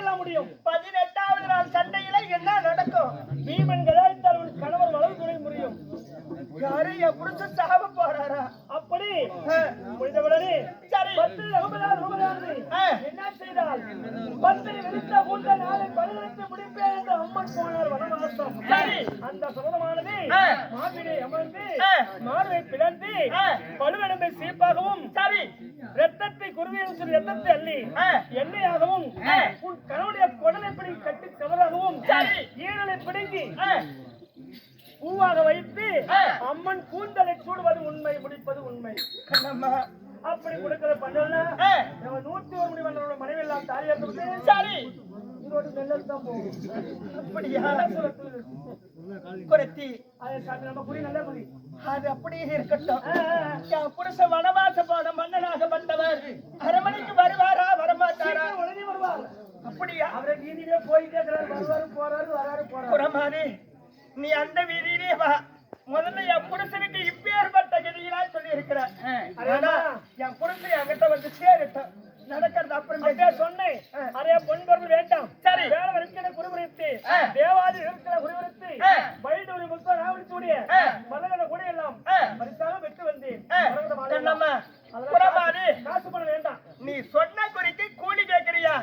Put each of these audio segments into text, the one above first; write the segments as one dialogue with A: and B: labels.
A: எல்லாம் முடியும்?
B: 18வது நாள் சண்டையில என்ன நடக்கும்?
A: பீமன் கதாய்த்தால் உன் கணவர் வலது துணை முடியும்.
B: யாரு என் புருஷ சாவ போறாரா?
A: அப்படி முடிந்தவுடனே
B: சரி
A: பத்தில் ரூபாயானது என்ன செய்தால் 10 வெடித்த கூட்ட நாளை பழுவெடுத்து முடிப்பேன் என்று அம்மன் போனார் வனவாசம்.
B: சரி
A: அந்த சபதமானது மார்பினை அமர்ந்து மார்பை பிளந்து பழுவெடுப்பை சீப்பாகவும்
B: சரி
A: ரத்தத்தை குருவியின் சொல்லி ரத்தத்தை அள்ளி எண்ணெயாகவும் உன் கணவனுடைய குடலை பிடி கட்டி கவராகவும் ஈரலை பிடுங்கி பூவாக வைத்து அம்மன் கூந்தலை சூடுவது உண்மை, முடிப்பது உண்மை. அப்படி கொடுக்கிற பண்ணா 101 முடி மன்னரோட மனைவி எல்லாம் தாலியாட்டு
B: சரி
A: இதோட நெல்லத்தான் போகும்.
B: அப்படியா குரத்தி
A: நம்ம குறி நல்ல குறி
B: அது அப்படியே இருக்கட்டும். என் புருஷ வனவாச போன மன்னனாகப்பட்டவர் அரமனைக்கு வருவாரா வரமாட்டாரா?
A: உடனே வருவார்.
B: அப்படியா?
A: அவரை வீதியிலே போயிட்டே இருக்கிறார், வருவாரு போறாரு வராரு போறாரு.
B: புறமானே நீ அந்த வீதியிலே வா. முதல்ல என் புருஷனுக்கு இப்பேற்பட்ட கதிகளா சொல்லி இருக்கிற என் புருஷன் என்கிட்ட வந்து சேரட்டும். நடக்கிறது அப்புறம்
A: சொன்னேன். அதே பொன்பொருள் வேண்டாம்.
B: சரி
A: வேலை இருக்கிற குருபுரித்து தேவாதி இருக்கிற குருபுரித்து வைடூரி முக்க ராவணிச்சூடிய மலகட கூட எல்லாம் பரிசாக பெற்று வந்தேன். காசு பணம் வேண்டாம்.
B: நீ சொன்ன குறிக்கு கூலி கேட்கிறியா?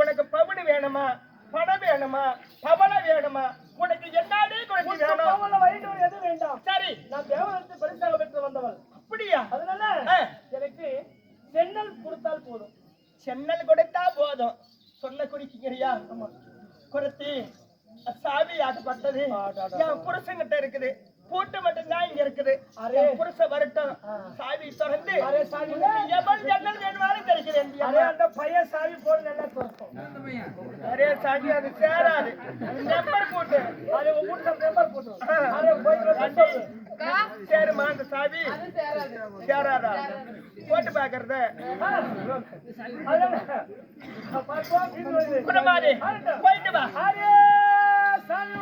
B: உனக்கு பவுடு வேணுமா, பணம் வேணுமா, பவளம் வேணுமா? உனக்கு என்னடே குறைச்சி வேணும்?
A: வைடூரி எதுவும் வேண்டாம்.
B: சரி
A: நான் தேவதற்கு பரிசாக பெற்று வந்தவள்.
B: அப்படியா?
A: அதனால எனக்கு சென்னல் கொடுத்தால் போதும்.
B: சென்னல் கொடுத்தா போதும். சொன்ன குறிக்கிறியா? குறைத்தி சாவி ஆகப்பட்டது என் புருஷங்கிட்ட இருக்குது. பூட்டு மட்டும்தான் இங்க இருக்குது. புருஷ வரட்டும். சாவி திறந்து எவன் ஜன்னல் வேணுமாலும் கிடைக்கிறேன்.
A: அந்த பையன் சாவி போடு நல்லா திறக்கும்.
B: அரே சாவி அது சேராது. நம்பர் போட்டு
A: அது உங்க நம்பர் போட்டு அரே போய்
B: சேருமா அந்த சாவி? சேராதா? போட்டு பாக்குறத போயிட்டு வா.
A: அரே சாவி